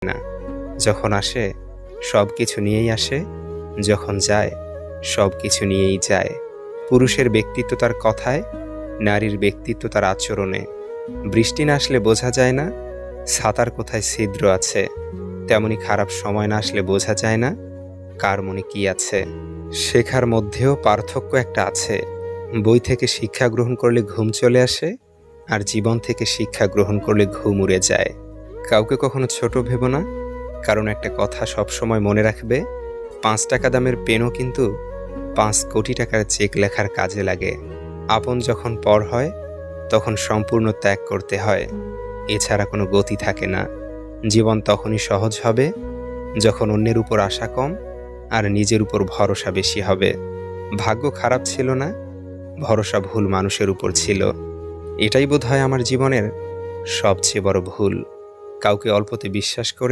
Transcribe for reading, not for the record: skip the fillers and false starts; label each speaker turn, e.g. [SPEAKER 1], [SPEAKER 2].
[SPEAKER 1] না। যখন আসে সব কিছু নিয়েই আসে, যখন যায় সব কিছু নিয়েই যায়। পুরুষের ব্যক্তিত্ব তার কথায়, নারীর ব্যক্তিত্ব তার আচরণে। বৃষ্টি না আসলে বোঝা যায় না ছাতার কোথায় ছিদ্র আছে, তেমনি খারাপ সময় না আসলে বোঝা যায় না কার মনে কি আছে। শেখার মধ্যেও পার্থক্য একটা আছে। বই থেকে শিক্ষা গ্রহণ করলে ঘুম চলে আসে, আর জীবন থেকে শিক্ষা গ্রহণ করলে ঘুম উড়ে যায়। কাউকে কখনো ছোট ভেবো না, কারণ একটা কথা সবসময় মনে রাখবে, ৫ টাকা দামের পেনও কিন্তু ৫ কোটি টাকার চেক লেখার কাজে লাগে। আপন যখন পর হয় তখন সম্পূর্ণ ত্যাগ করতে হয়, এছাড়া কোনো গতি থাকে না। জীবন তখনই সহজ হবে যখন অন্যের উপর আশা কম আর নিজের উপর ভরসা বেশি হবে। ভাগ্য খারাপ ছিল না, ভরসা ভুল মানুষের উপর ছিল। এটাই বোধহয় আমার জীবনের সবচেয়ে বড় ভুল, কাউকে অল্পতে বিশ্বাস করে